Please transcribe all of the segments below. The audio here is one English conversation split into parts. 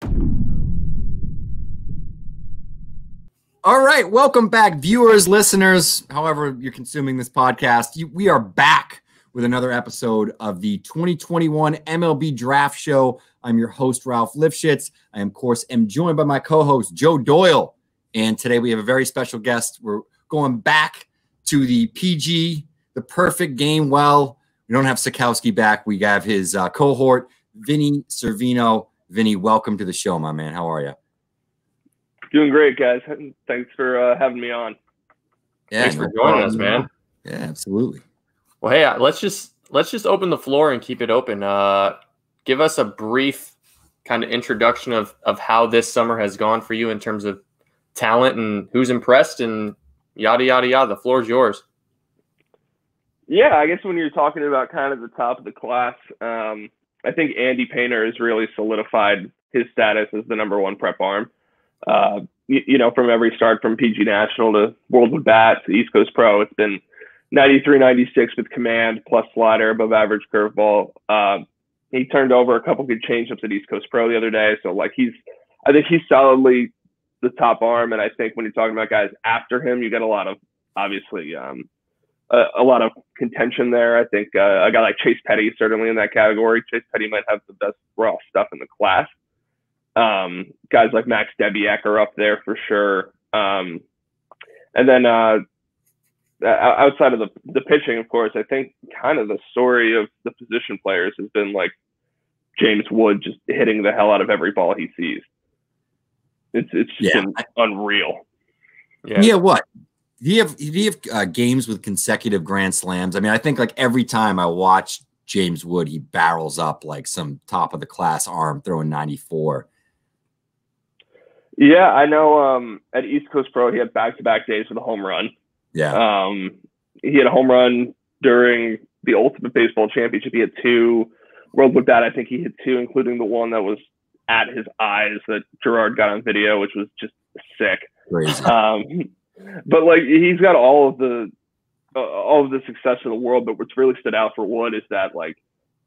All right, welcome back, viewers, listeners, however you're consuming this podcast. We are back with another episode of the 2021 MLB Draft Show. I'm your host, Ralph Lifshitz. I, of course, am joined by my co-host, Joe Doyle. And today we have a very special guest. We're going back to the PG, the perfect game. Well, we don't have Sikowski back. We have his cohort, Vinne Cervino. Vinnie, welcome to the show, my man. How are you? Doing great, guys. Thanks for having me on. Yeah, thanks for joining us, man. Yeah, absolutely. Well, hey, let's just open the floor and keep it open. Give us a brief kind of introduction of how this summer has gone for you in terms of talent and who's impressed and yada yada yada. The floor is yours. Yeah, I guess when you're talking about kind of the top of the class, I think Andy Painter has really solidified his status as the #1 prep arm. From every start from PG National to World with Bat to East Coast Pro, it's been 93, 96 with command plus slider, above average curveball. He turned over a couple good changeups at East Coast Pro the other day. So I think he's solidly the top arm. And I think when you're talking about guys after him, you get a lot of, obviously, a lot of contention there. I think a guy like Chase Petty is certainly in that category. Chase Petty might have the best raw stuff in the class. Guys like Max Debiak are up there for sure. And then outside of the pitching, of course, I think kind of the story of the position players has been like James Wood just hitting the hell out of every ball he sees. It's just been unreal. Yeah. What? Do you have games with consecutive grand slams? I mean, I think like every time I watch James Wood, he barrels up like some top of the class arm throwing 94. Yeah, I know at East Coast Pro, he had back-to-back days with a home run. Yeah. He had a home run during the Ultimate Baseball Championship. He had 2. World with That, I think he hit 2, including the one that was at his eyes that Gerard got on video, which was just sick. Crazy. But like he's got all of the success in the world. But what's really stood out for Wood is that like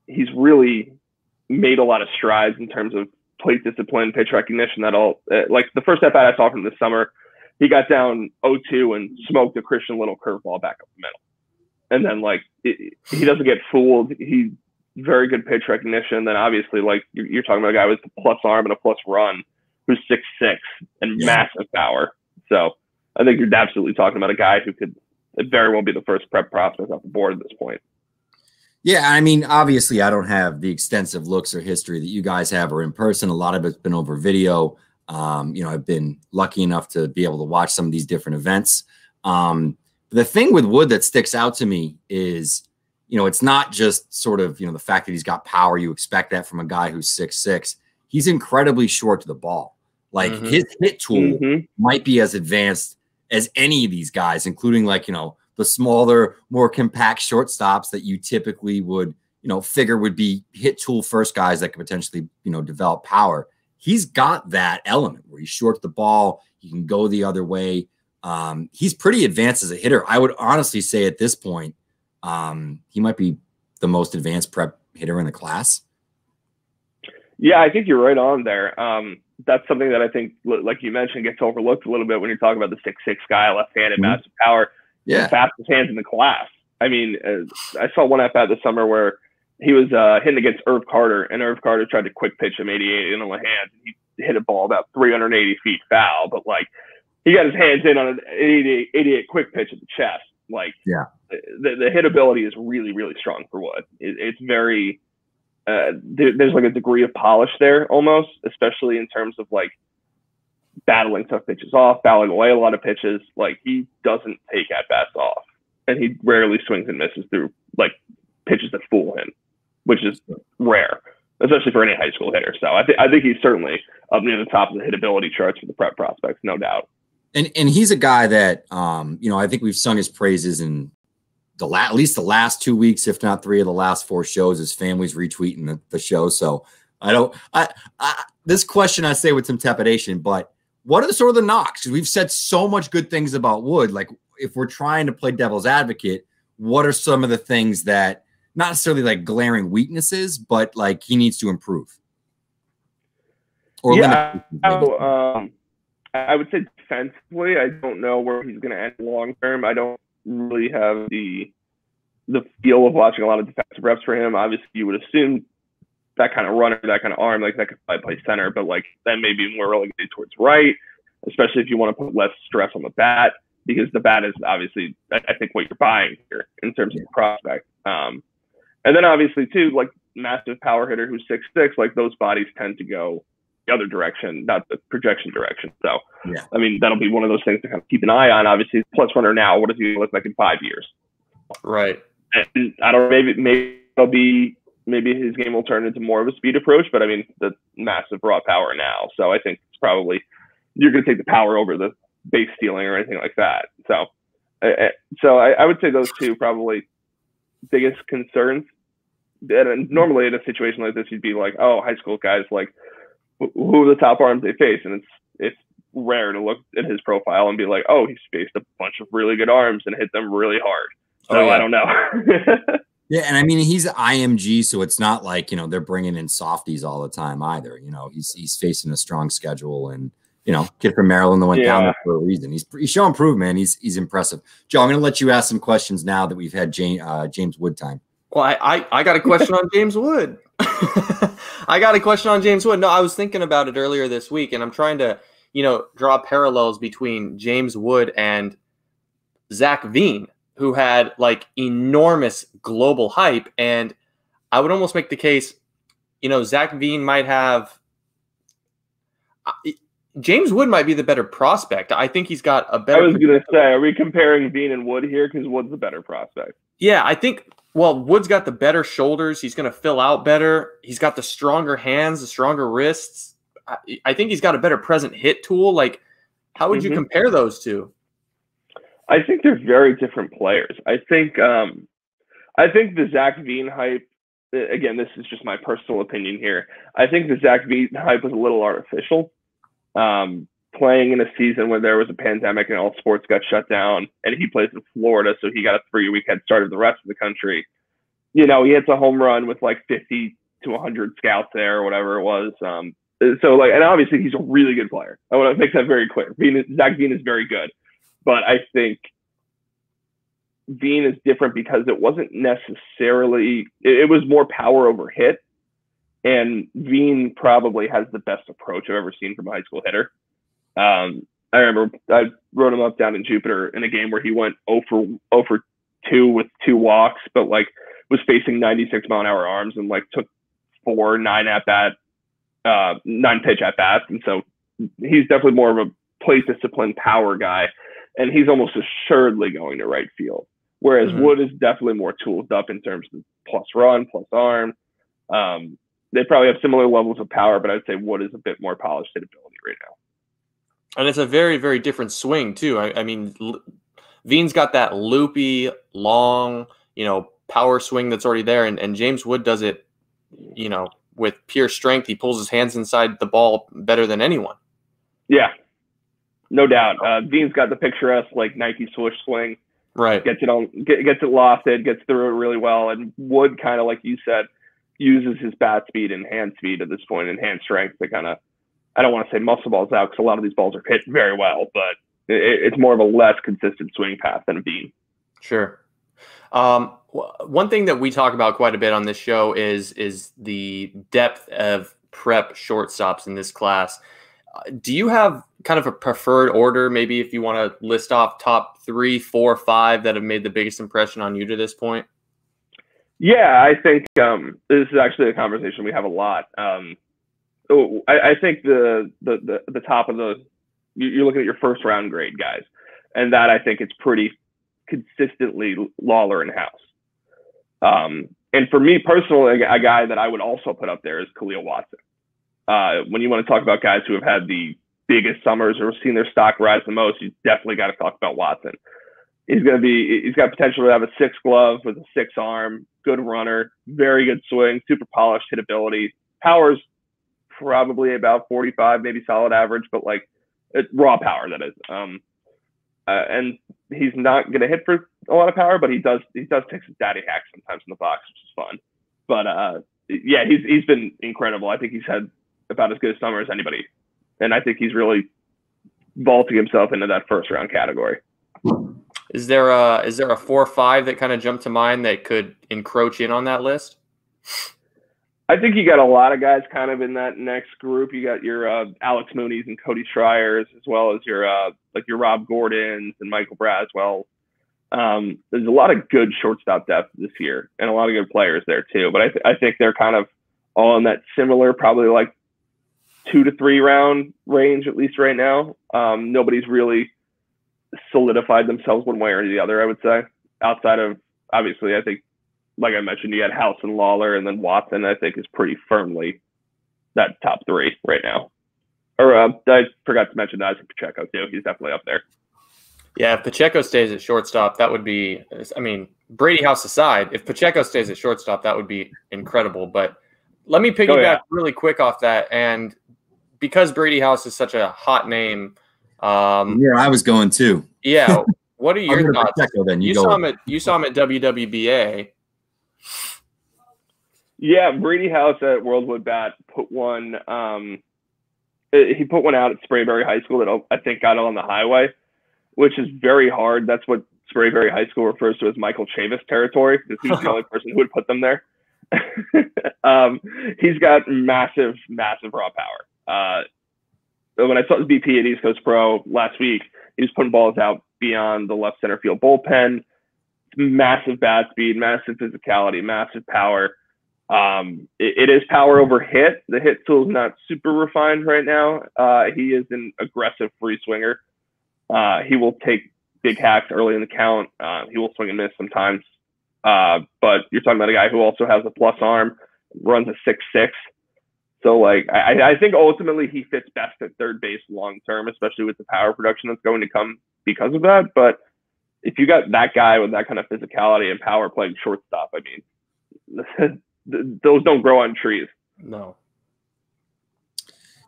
he's really made a lot of strides in terms of plate discipline, pitch recognition. Like the first at bat I saw from this summer, he got down 0-2 and smoked a Christian Little curveball back up the middle. And then like he doesn't get fooled. He's very good pitch recognition. Then obviously like you're talking about a guy with a plus arm and a plus run who's 6'6" and massive power. So I think you're absolutely talking about a guy who could very well be the first prep prospect off the board at this point. Yeah, I mean, obviously, I don't have the extensive looks or history that you guys have or in person. A lot of it's been over video. I've been lucky enough to be able to watch some of these different events. The thing with Wood that sticks out to me is, it's not just sort of, the fact that he's got power. You expect that from a guy who's 6'6". He's incredibly short to the ball. Like his hit tool might be as advanced as any of these guys, including like, the smaller, more compact shortstops that you typically would, figure would be hit tool first guys that could potentially, develop power. He's got that element where he's short the ball. He can go the other way. He's pretty advanced as a hitter. I would honestly say at this point, he might be the most advanced prep hitter in the class. Yeah, I think you're right on there. That's something that I think, like you mentioned, gets overlooked a little bit when you're talking about the 6'6" guy, left-handed, massive power. Yeah, fastest hands in the class. I mean, I saw one at bat this summer where he was hitting against Irv Carter, and Irv Carter tried to quick pitch him 88 in on the hands. He hit a ball about 380 feet foul, but like he got his hands in on an 88 quick pitch at the chest. Like, yeah, the hit ability is really, really strong for Wood. It's very there's like a degree of polish there almost, especially in terms of like battling tough pitches off, battling away a lot of pitches. Like he doesn't take at bats off, and he rarely swings and misses through like pitches that fool him, which is rare, especially for any high school hitter. So I think he's certainly up near the top of the hitability charts for the prep prospects, no doubt. And he's a guy that I think we've sung his praises in at least the last 2 weeks, if not 3 of the last 4 shows. His family's retweeting the show. So this question I say with some trepidation, but what are the sort of the knocks? Because we've said so much good things about Wood. Like if we're trying to play devil's advocate, what are some of the things that not necessarily like glaring weaknesses, but like he needs to improve? Or Yeah, maybe. I would say defensively, I don't know where he's going to end long term. I don't really have the feel of watching a lot of defensive reps for him. Obviously, you would assume that kind of runner, that kind of arm, like that could probably play center, but like then maybe more relegated towards right, especially if you want to put less stress on the bat, because the bat is obviously, I think, what you're buying here in terms of the prospect. And then obviously too, like massive power hitter who's 6'6", like those bodies tend to go the other direction, not the projection direction. So, yeah, I mean, that'll be one of those things to kind of keep an eye on. Obviously, plus runner now, what does he look like in 5 years? Right. And I don't know, maybe his game will turn into more of a speed approach, but I mean, the massive raw power now. So I think it's probably, you're going to take the power over the base stealing or anything like that. So I would say those two probably biggest concerns. And normally in a situation like this, you'd be like, oh, high school guys, like who are the top arms they face? And it's rare to look at his profile and be like, oh, he's faced a bunch of really good arms and hit them really hard. So I don't know. Yeah, and I mean, he's IMG, so it's not like, you know, they're bringing in softies all the time either. You know, he's facing a strong schedule, and, you know, kid from Maryland that went down there for a reason. He's showing proof, man. He's impressive. Joe, I'm going to let you ask some questions now that we've had James Wood time. Well, I got a question on James Wood. I got a question on James Wood. No, I was thinking about it earlier this week, and I'm trying to, you know, draw parallels between James Wood and Zach Vinne, who had like enormous global hype. And I would almost make the case, you know, Zach Vinne might have James Wood might be the better prospect. I think he's got a better. I was going to say, are we comparing Vinne and Wood here? Because Wood's the better prospect. Yeah, I think, well, Wood's got the better shoulders. He's going to fill out better. He's got the stronger hands, the stronger wrists. I think he's got a better present hit tool. Like, how would you compare those two? I think they're very different players. I think the Zach Vinne hype, again, this is just my personal opinion here. I think the Zach Vinne hype was a little artificial. Playing in a season where there was a pandemic and all sports got shut down, and he plays in Florida, so he got a 3-week head start of the rest of the country. You know, he hits a home run with like 50 to 100 scouts there or whatever it was. So like, and obviously he's a really good player. I want to make that very clear. Zach Vinne is very good. But I think Vinne is different because it wasn't necessarily, it was more power over hit. And Vinne probably has the best approach I've ever seen from a high school hitter. I remember I wrote him up down in Jupiter in a game where he went 0 for 2 with 2 walks, but like was facing 96-mile-an-hour arms and like took 4 9-pitch at bats. And so he's definitely more of a plate discipline power guy. And he's almost assuredly going to right field. Whereas Wood is definitely more tooled up in terms of plus run, plus arm. They probably have similar levels of power, but I'd say Wood is a bit more polished at ability right now. And it's a very, very different swing, too. I mean, Vinne's got that loopy, long, you know, power swing that's already there. And James Wood does it, you know, with pure strength. He pulls his hands inside the ball better than anyone. Yeah. No doubt. Vinne's got the picturesque, like, Nike swoosh swing. Right. Gets it lofted, gets through it really well. And Wood kind of, like you said, uses his bat speed and hand speed at this point and hand strength to kind of, I don't want to say muscle balls out because a lot of these balls are hit very well, but it's more of a less consistent swing path than a Vinne. Sure. One thing that we talk about quite a bit on this show is the depth of prep shortstops in this class. Do you have kind of a preferred order, maybe if you want to list off top 3, 4, 5 that have made the biggest impression on you to this point? Yeah, I think this is actually a conversation we have a lot. I think the top of you're looking at your first round grade guys, and that I think it's pretty consistently Lawler and House. And for me personally, a guy that I would also put up there is Khalil Watson. When you want to talk about guys who have had the biggest summers or seen their stock rise the most, you definitely got to talk about Watson. He's got potential to have a 6 glove with a 6 arm, good runner, very good swing, super polished hitability. Power's probably about 45, maybe solid average, but like raw power, that is. And he's not going to hit for a lot of power, but he does take some daddy hacks sometimes in the box, which is fun. But yeah, he's been incredible. I think he's had about as good a summer as anybody. And I think he's really vaulting himself into that first round category. Is there a 4 or 5 that kind of jumped to mind that could encroach in on that list? I think you got a lot of guys kind of in that next group. You got your Alex Mooney's and Cody Schreiers, as well as your Rob Gordons and Michael Braswell. There's a lot of good shortstop depth this year and a lot of good players there too. But I think they're kind of all in that similar, probably like 2 to 3 round range, at least right now. Nobody's really solidified themselves one way or the other, I would say, outside of, obviously, I think, like I mentioned, you had House and Lawler, and then Watson, I think, is pretty firmly that top 3 right now. Or I forgot to mention Isaac Pacheco, too. He's definitely up there. Yeah, if Pacheco stays at shortstop, that would be – I mean, Brady House aside, if Pacheco stays at shortstop, that would be incredible. But let me piggyback really quick off that. And because Brady House is such a hot name yeah, I was going too. Yeah. What are your thoughts? Pacheco, then. You saw him at WWBA. Yeah, Brady House at Worldwood Bat put one he put one out at Sprayberry High School that I think got on the highway, which is very hard. That's what Sprayberry High School refers to as Michael Chavis territory, because he's the only person who would put them there. He's got massive raw power. When I saw the BP at East Coast Pro last week, he was putting balls out beyond the left center field bullpen. Massive bat speed, massive physicality, massive power. It is power over hit. The hit tool is not super refined right now. He is an aggressive free swinger. He will take big hacks early in the count. He will swing and miss sometimes. But you're talking about a guy who also has a plus arm, runs a 6'6". So, like, I think ultimately he fits best at third base long term, especially with the power production that's going to come because of that. But if you got that guy with that kind of physicality and power playing shortstop, I mean, those don't grow on trees. No.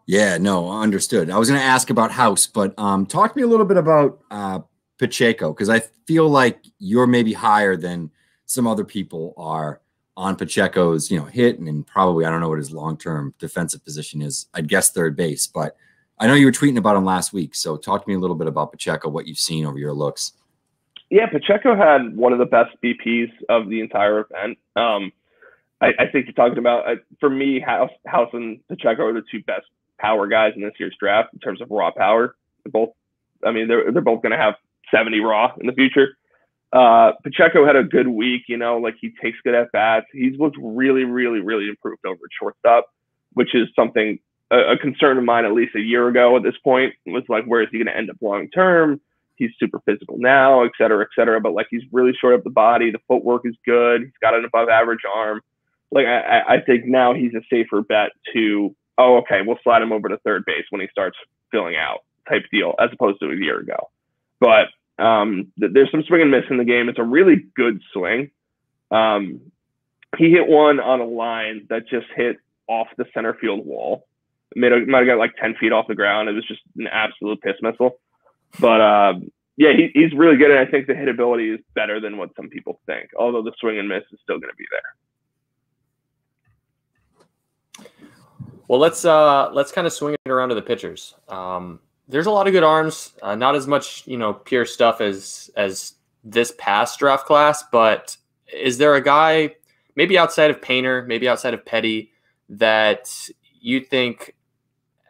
Yeah, no, understood. I was going to ask about House, but talk to me a little bit about Pacheco, because I feel like you're maybe higher than some other people are on Pacheco's, hit, and probably, I don't know what his long-term defensive position is. I'd guess third base, but I know you were tweeting about him last week. So talk to me a little bit about Pacheco, what you've seen over your looks. Yeah, Pacheco had one of the best BPs of the entire event. I think you're talking about, for me, House and Pacheco are the 2 best power guys in this year's draft in terms of raw power. They're both both going to have 70 raw in the future. Pacheco had a good week, like he takes good at bats. He's looked really, really, really improved over at shortstop, which is something, a concern of mine at least a year ago at this point, was like, where is he going to end up long term? He's super physical now, et cetera, but like he's really short up the body. The footwork is good. He's got an above average arm. Like I think now he's a safer bet to, we'll slide him over to third base when he starts filling out type deal, as opposed to a year ago. But there's some swing and miss in the game. It's a really good swing. He hit one on a line that just hit off the center field wall. Might have got like 10 feet off the ground. It was just an absolute piss missile. But yeah, he's really good, and I think the hitability is better than what some people think, although the swing and miss is still going to be there. Well, let's kind of swing it around to the pitchers. There's a lot of good arms, not as much, pure stuff as this past draft class, but is there a guy, maybe outside of Painter, maybe outside of Petty, that you think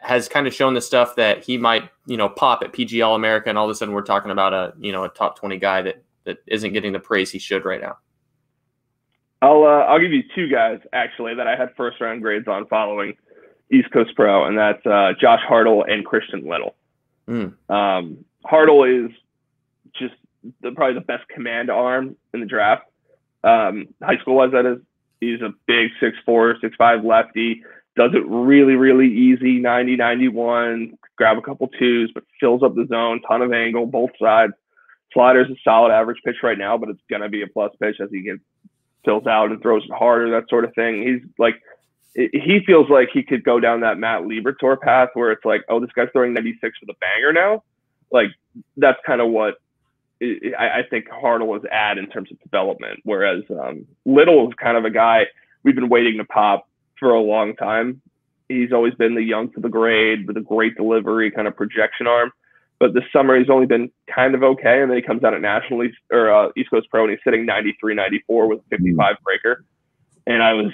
has kind of shown the stuff that he might, pop at PG All-America, and all of a sudden we're talking about a top 20 guy that isn't getting the praise he should right now? I'll give you 2 guys actually that I had first round grades on following East Coast Pro, and that's Josh Hartle and Christian Little. Hartle is just probably the best command arm in the draft. High school wise, that is. He's a big 6'4", 6'5" lefty. Does it really, really easy, 90, 91, grab a couple 2s, but fills up the zone, ton of angle, both sides. Slider's a solid average pitch right now, but it's going to be a plus pitch as he fills out and throws it harder, that sort of thing. He's like, he feels like he could go down that Matt Liberatore path where it's like, oh, this guy's throwing 96 with a banger now. Like, that's kind of what I think Hartle is at in terms of development. Whereas Little is kind of a guy we've been waiting to pop for a long time. He's always been the young to the grade with a great delivery, kind of projection arm. But this summer, he's only been kind of okay. And then he comes out at National or East Coast Pro, and he's sitting 93, 94 with a 55 breaker. And I was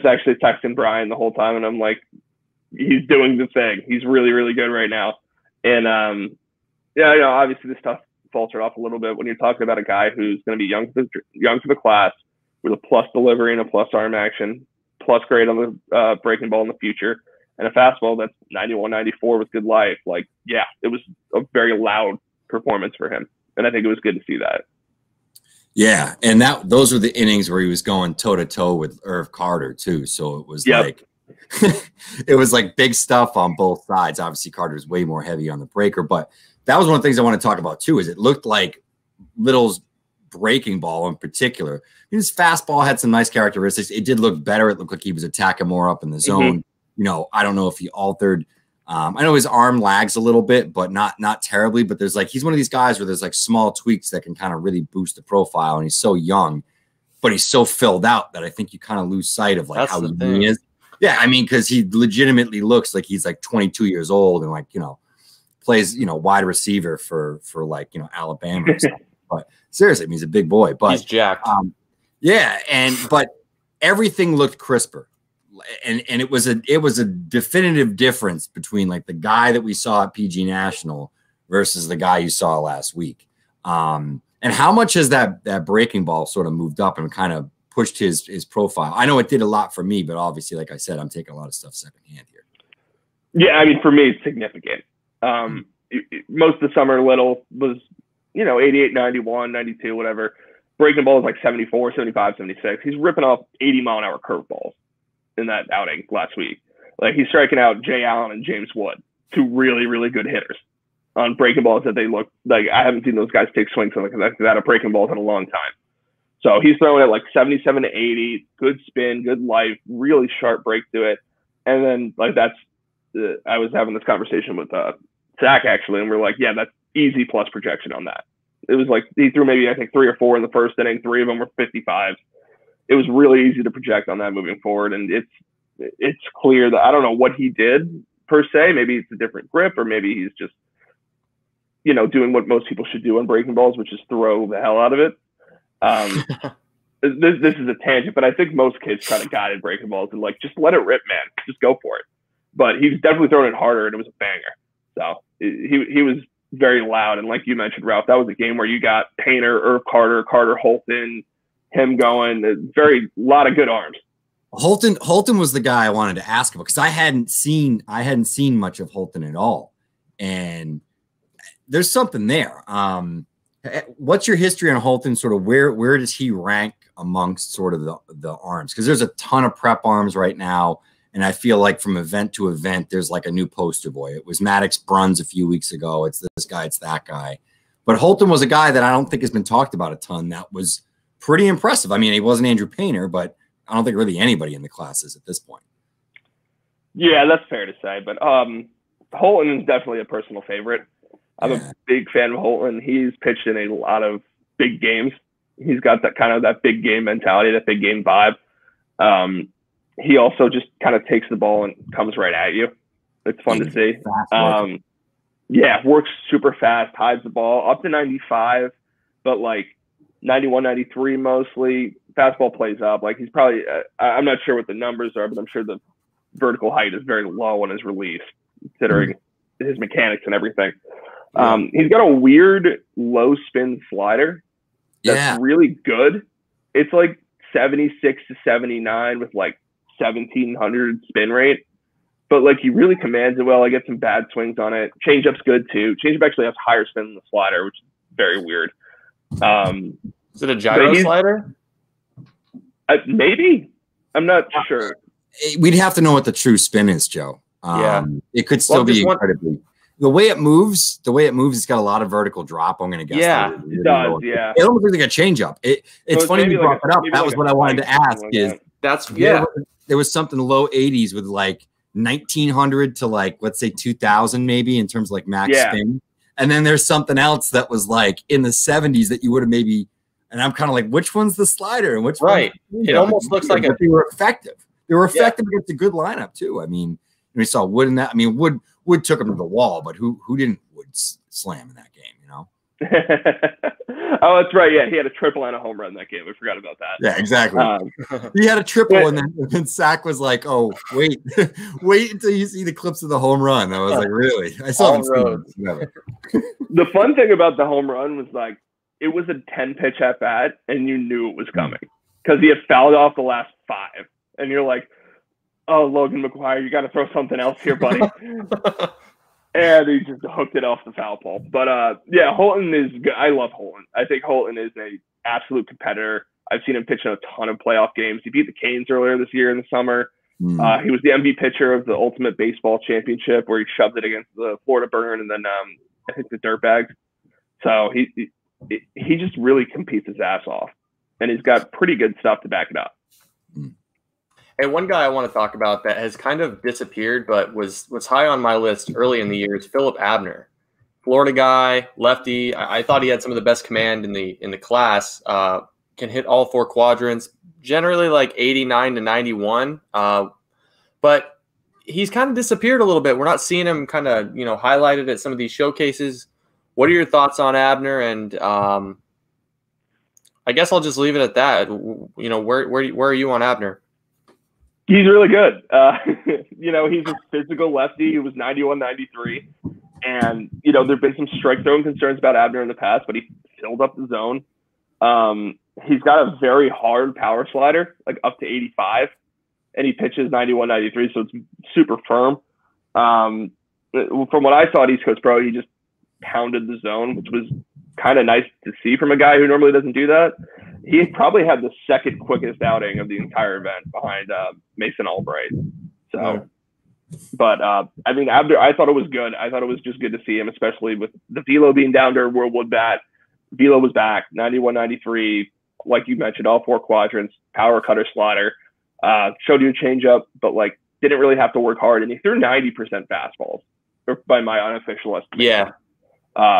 actually texting Brian the whole time, and I'm like, he's doing the thing. He's really, really good right now. And yeah, obviously this stuff faltered off a little bit when you're talking about a guy who's going to be young to the class with a plus delivery and a plus arm action, plus grade on the breaking ball in the future, and a fastball that's 91, 94 with good life. Like, yeah, it was a very loud performance for him, and I think it was good to see that. Yeah, and those were the innings where he was going toe-to-toe with Irv Carter, too. So it was like it was like big stuff on both sides. Obviously, Carter's way more heavy on the breaker, but that was one of the things I want to talk about, too, is it looked like Little's breaking ball in particular. His fastball had some nice characteristics. It did look better. It looked like he was attacking more up in the zone. I don't know if he altered. I know his arm lags a little bit, but not terribly. But there's he's one of these guys where there's small tweaks that can kind of really boost the profile. And he's so young, but he's so filled out that I think you kind of lose sight of how young he is. Yeah, I mean, because he legitimately looks like he's 22 years old and plays wide receiver for Alabama or something. But seriously, I mean, he's a big boy. But he's jacked. Yeah, but everything looked crisper. And it was a definitive difference between the guy that we saw at PG National versus the guy you saw last week. And how much has that breaking ball sort of moved up and kind of pushed his profile? I know it did a lot for me, but obviously, like I said, I'm taking a lot of stuff secondhand here. Yeah, I mean, for me, it's significant. Most of the summer, Little was 88, 91, 92, whatever. Breaking ball is 74, 75, 76. He's ripping off 80-mile-an-hour curveballs in that outing last week. He's striking out Jay Allen and James Wood, two really, really good hitters on breaking balls that they look like. I haven't seen those guys take swings on that of breaking balls in a long time. So he's throwing it 77 to 80, good spin, good life, really sharp break to it. And then I was having this conversation with Zach actually, and we're like, yeah, that's easy plus projection on that. It was he threw maybe I think 3 or 4 in the first inning. 3 of them were 55s. It was really easy to project on that moving forward. And it's clear that I don't know what he did per se. Maybe it's a different grip, or maybe he's just, doing what most people should do on breaking balls, which is throw the hell out of it. This is a tangent, but I think most kids try to guide at breaking balls and just let it rip, man. Just go for it. But he was definitely throwing it harder, and it was a banger. So he was very loud. And like you mentioned, Ralph, that was a game where you got Painter, Irv Carter, Holton, him going, a lot of good arms. Holton was the guy I wanted to ask about because I hadn't seen much of Holton at all, and there's something there. What's your history on Holton? Sort of where does he rank amongst sort of the arms? Because there's a ton of prep arms right now, and I feel like from event to event, there's a new poster boy. It was Maddox Bruns a few weeks ago. It's this guy, it's that guy. But Holton was a guy that I don't think has been talked about a ton. That was pretty impressive. I mean, he wasn't Andrew Painter, but I don't think really anybody in the class is at this point. Yeah, that's fair to say. But Holton is definitely a personal favorite. I'm a big fan of Holton. He's pitched in a lot of big games. He's got that big game mentality, that big game vibe. He also just kind of takes the ball and comes right at you. It's fun to see. Works super fast, hides the ball up to 95, but 91, 93 mostly. Fastball plays up. He's probably, I'm not sure what the numbers are, but I'm sure the vertical height is very low on his release, considering his mechanics and everything. He's got a weird low spin slider that's really good. It's 76 to 79 with 1,700 spin rate. But he really commands it well. I get some bad swings on it. Changeup's good too. Changeup actually has higher spin than the slider, which is very weird. Is it a gyro slider? Maybe. I'm not sure. We'd have to know what the true spin is, Joe. It could still be incredibly. The way it moves, it's got a lot of vertical drop. I'm going to guess. Yeah, it does. Yeah. It almost looks like a changeup. It's funny you brought that up. That was what I wanted to ask. There was something low 80s with 1900 to let's say 2000 maybe in terms of max spin. And then there's something else that was in the 70s that you would have maybe, and I'm kind of which one's the slider and which one? It almost looks like they were effective. they were effective against a good lineup too. I mean, we saw Wood in that. I mean, Wood took him to the wall, but who didn't Wood slam in that game? You know. Oh, that's right. Yeah, he had a triple and a home run in that game. We forgot about that. Yeah, exactly. He had a triple, and then Sack was like, "Oh, wait, wait until you see the clips of the home run." I was like, "Really?" I saw him. The fun thing about the home run was like it was a 10-pitch at bat, and you knew it was coming because he had fouled off the last 5, and you're like, "Oh, Logan McGuire, you got to throw something else here, buddy." And he just hooked it off the foul pole. But, yeah, Holton is good. I love Holton. I think Holton is an absolute competitor. I've seen him pitch in a ton of playoff games. He beat the Canes earlier this year in the summer. He was the MVP pitcher of the Ultimate Baseball Championship where he shoved it against the Florida Burn and then I think the Dirtbags. So he just really competes his ass off. And he's got pretty good stuff to back it up. And one guy I want to talk about that has kind of disappeared, but was high on my list early in the year is Philip Abner, Florida guy, lefty. I thought he had some of the best command in the class. Can hit all 4 quadrants, generally like 89 to 91. But he's kind of disappeared a little bit. We're not seeing him kind of highlighted at some of these showcases. What are your thoughts on Abner? And I guess I'll just leave it at that. Where are you on Abner? He's really good. He's a physical lefty who was 91, 93. And, there've been some strike throwing concerns about Abner in the past, but he filled up the zone. He's got a very hard power slider, like up to 85, and he pitches 91, 93, so it's super firm. From what I saw at East Coast Pro, he just pounded the zone, which was kind of nice to see from a guy who normally doesn't do that. He probably had the second quickest outing of the entire event behind Mason Albright. So, but I mean, Abner, I thought it was good. I thought it was just good to see him, especially with the velo being down to World Wood bat. Velo was back, 91, 93, like you mentioned, all 4 quadrants, power cutter slider, showed you a changeup, but like didn't really have to work hard. And he threw 90% fastballs by my unofficial estimate.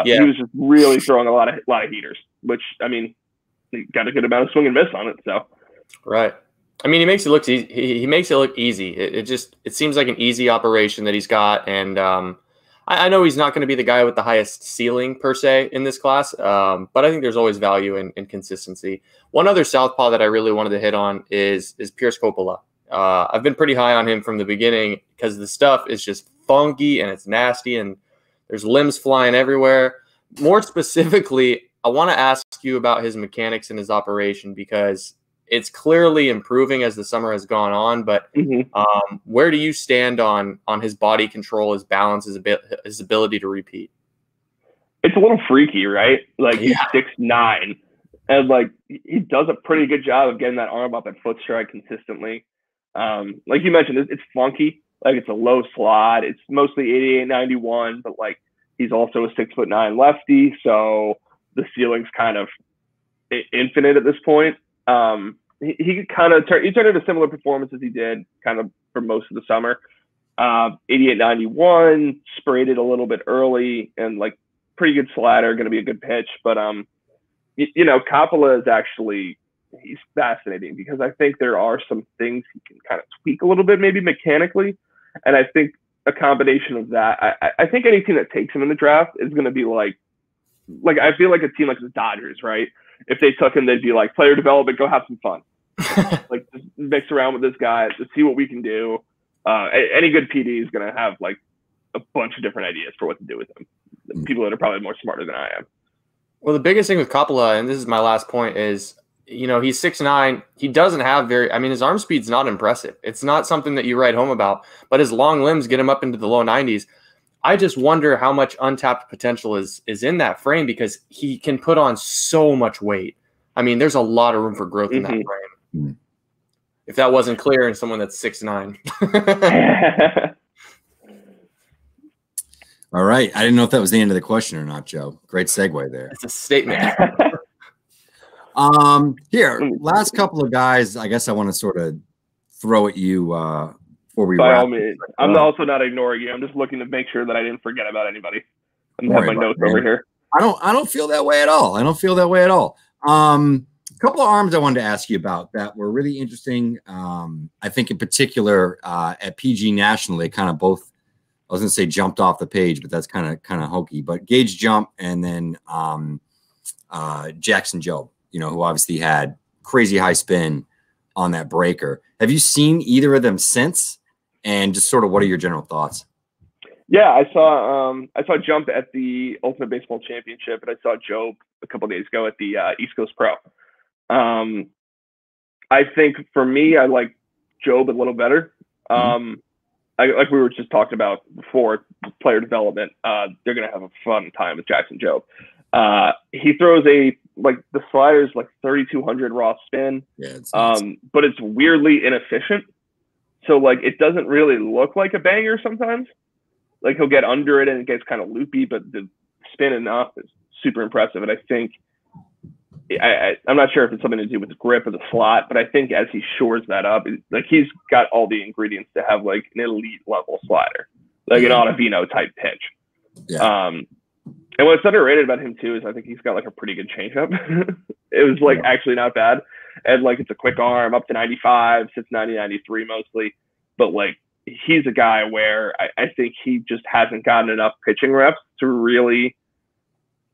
He was just really throwing a lot of heaters, which, I mean, he got a good amount of swing and miss on it. So, right. I mean, he makes it look easy. He makes it look easy. It seems like an easy operation that he's got. And I know he's not going to be the guy with the highest ceiling per se in this class, but I think there's always value in consistency. One other southpaw that I really wanted to hit on is Pierce Pappola. I've been pretty high on him from the beginning because the stuff is just funky and it's nasty and there's limbs flying everywhere. More specifically, I want to ask you about his mechanics and his operation because it's clearly improving as the summer has gone on. But where do you stand on his body control, his balance, his ability to repeat? It's a little freaky, right? Like he's 6'9", and like he does a pretty good job of getting that arm up at foot strike consistently. Like you mentioned, it's funky. Like it's a low slot. It's mostly 88, 91, but like he's also a 6'9" lefty, so the ceiling's kind of infinite at this point. He kind of turned into similar performances he did kind of for most of the summer. 88, 91, sprayed it a little bit early, and like pretty good slider, going to be a good pitch. But Pappola is actually, he's fascinating because I think there are some things he can kind of tweak a little bit, maybe mechanically. And I think a combination of that, I think any team that takes him in the draft is going to be like I feel like a team like the Dodgers, right? If they took him, they'd be like, player development, go have some fun. Like just mix around with this guy to see what we can do. Any good PD is going to have like a bunch of different ideas for what to do with him. People that are probably more smarter than I am. Well, the biggest thing with Pappola, and this is my last point, is he's 6'9". He doesn't have his arm speed's not impressive. It's not something that you write home about, but his long limbs get him up into the low 90s. I just wonder how much untapped potential is in that frame because he can put on so much weight. I mean, there's a lot of room for growth in that frame. If that wasn't clear in someone that's 6'9". All right. I didn't know if that was the end of the question or not, Joe. Great segue there. It's a statement. Here, last couple of guys, I guess I want to sort of throw at you before we By wrap. all means. I'm also not ignoring you. I'm just looking to make sure that I didn't forget about anybody. I have my notes over here. I don't feel that way at all. couple of arms I wanted to ask you about that were really interesting. I think in particular at PG National, they kind of both, I was going to say jumped off the page, but that's kind of hokey. But Gage jump, and then Jackson Jobe, who obviously had crazy high spin on that breaker. Have you seen either of them since? And just sort of what are your general thoughts? Yeah, I saw Jump at the Ultimate Baseball Championship, and I saw Jobe a couple of days ago at the East Coast Pro. I think for me, I like Jobe a little better. Like we were just talking about before, player development, they're going to have a fun time with Jackson Jobe. He throws the slider's like 3,200 raw spin, but it's weirdly inefficient. So like it doesn't really look like a banger sometimes. Like he'll get under it and it gets kind of loopy, but the spin enough is super impressive. And I think I'm not sure if it's something to do with the grip or the slot, but I think as he shores that up, like he's got all the ingredients to have like an elite level slider, like an Ottavino type pitch. Yeah. And what's underrated about him too is I think he's got like a pretty good changeup. It was like actually not bad. And like it's a quick arm up to 95, sits 90, 93 mostly. But like he's a guy where I think he just hasn't gotten enough pitching reps to really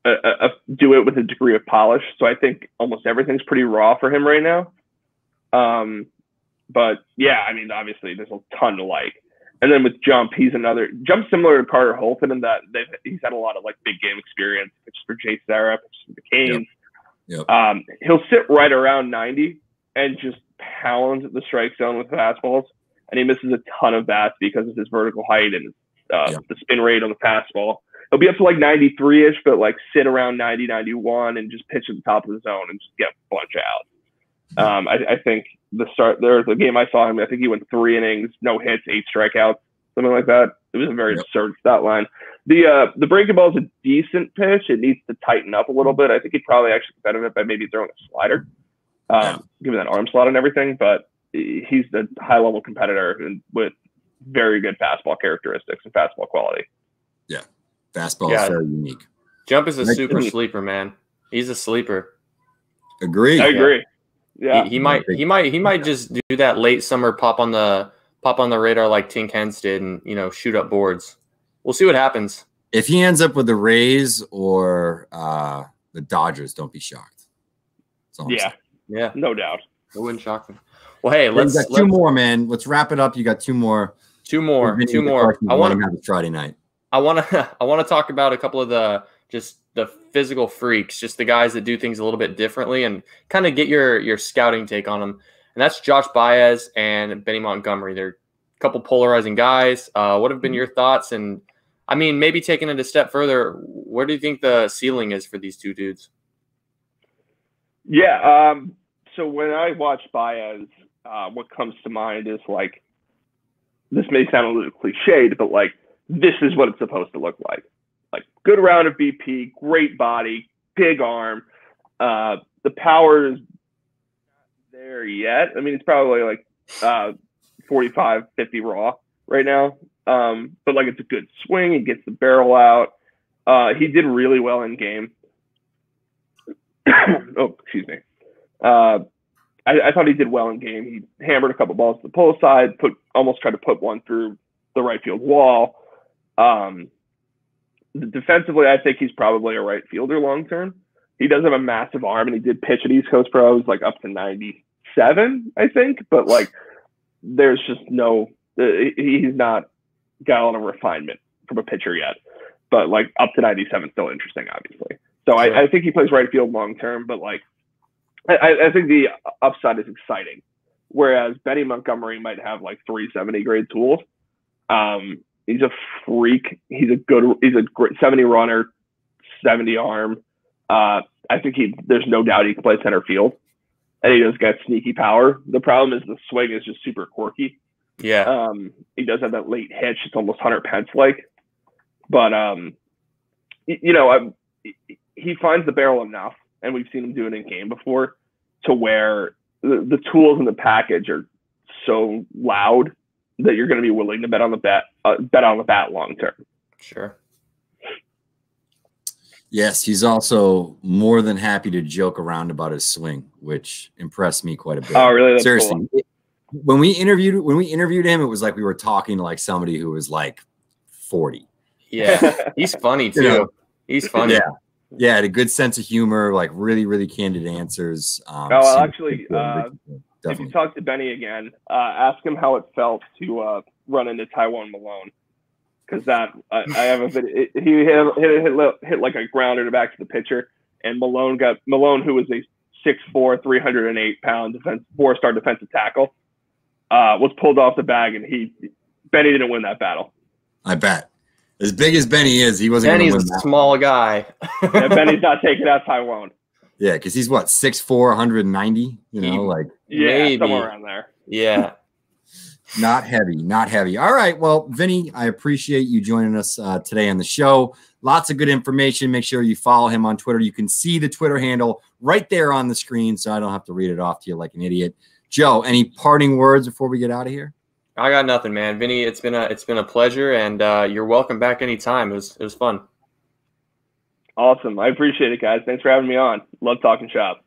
do it with a degree of polish. So I think almost everything's pretty raw for him right now. But yeah, I mean, obviously there's a ton to like. And then with Jump, Jump similar to Carter Holton in that he's had a lot of like big game experience, which is for Jay Sarah, which is for the Canes. Yep. He'll sit right around 90 and just pound the strike zone with fastballs. And he misses a ton of bats because of his vertical height and the spin rate on the fastball. He'll be up to like 93-ish, but like sit around 90, 91 and just pitch at the top of the zone and just get a bunch out. I think the game I saw him, I think he went 3 innings, no hits, 8 strikeouts, something like that. It was a very absurd stat line. The breaking ball is a decent pitch. It needs to tighten up a little bit. I think he'd probably actually benefit by maybe throwing a slider, given that arm slot and everything. But he's a high-level competitor and with very good fastball characteristics and fastball quality. Yeah, fastball is very unique. Jump is a super sleeper, man. He's a sleeper. Agree. I agree. Yeah, he might just do that late summer pop on the radar like Tink Hens did and shoot up boards. We'll see what happens. If he ends up with the Rays or the Dodgers, don't be shocked. Yeah, no doubt. It wouldn't shock me. Well, hey, let's 2 more, man. Let's wrap it up. You got 2 more. 2 more. I want to have a Friday night. I want to talk about a couple of the physical freaks, just the guys that do things a little bit differently, and kind of get your scouting take on them. And that's Josh Baez and Vinnie Montgomery. They're a couple polarizing guys. What have been your thoughts? And I mean, maybe taking it a step further, where do you think the ceiling is for these 2 dudes? Yeah. So when I watch Baez, what comes to mind is like, this may sound a little cliched, but like, this is what it's supposed to look like. Like good round of BP, great body, big arm. The power is not there yet. I mean, it's probably like 45, 50 raw right now. But like it's a good swing. He gets the barrel out. He did really well in game. Oh, excuse me. I thought he did well in game. He hammered a couple balls to the pull side, almost tried to put one through the right field wall. Defensively, I think he's probably a right fielder long term. He does have a massive arm, and he did pitch at East Coast Pros like up to 97, I think. But like, there's just he's not got a lot of refinement from a pitcher yet. But like up to 97, still interesting, obviously. So sure. I think he plays right field long term, but like, I think the upside is exciting. Whereas Vinnie Montgomery might have like 370 grade tools. He's a freak. He's a great 70 runner, 70 arm. I think there's no doubt he can play center field, and he does get sneaky power. The problem is the swing is just super quirky. Yeah. He does have that late hitch. It's almost Hunter Pence like, but he finds the barrel enough, and we've seen him do it in game before, to where the tools in the package are so loud that you're going to be willing to bet on the bat long term. Sure. Yes, he's also more than happy to joke around about his swing, which impressed me quite a bit. Oh, really? That's Seriously, cool. when we interviewed him, it was like we were talking to like somebody who was like 40. Yeah, he's funny too. You know, he's funny. Yeah, yeah, had a good sense of humor, like really, really candid answers. Well, actually, if you definitely. talk to Benny again, ask him how it felt to run into Taiwan Malone. Because that I have a video. He hit like a grounder back to the pitcher, and Malone, who was a 6'4", 308-pound four-star defensive tackle, was pulled off the bag, and Benny didn't win that battle. I bet. As big as Benny is, he wasn't. Benny's a small guy. Yeah, Benny's not taking out Taiwan. Yeah, because he's what, 6'4", 190. You know, like yeah, somewhere around there. Yeah. Not heavy, not heavy. All right. Well, Vinny, I appreciate you joining us today on the show. Lots of good information. Make sure you follow him on Twitter. You can see the Twitter handle right there on the screen, so I don't have to read it off to you like an idiot. Joe, any parting words before we get out of here? I got nothing, man. Vinny, it's been a pleasure, and you're welcome back anytime. It was fun. Awesome. I appreciate it, guys. Thanks for having me on. Love talking shop.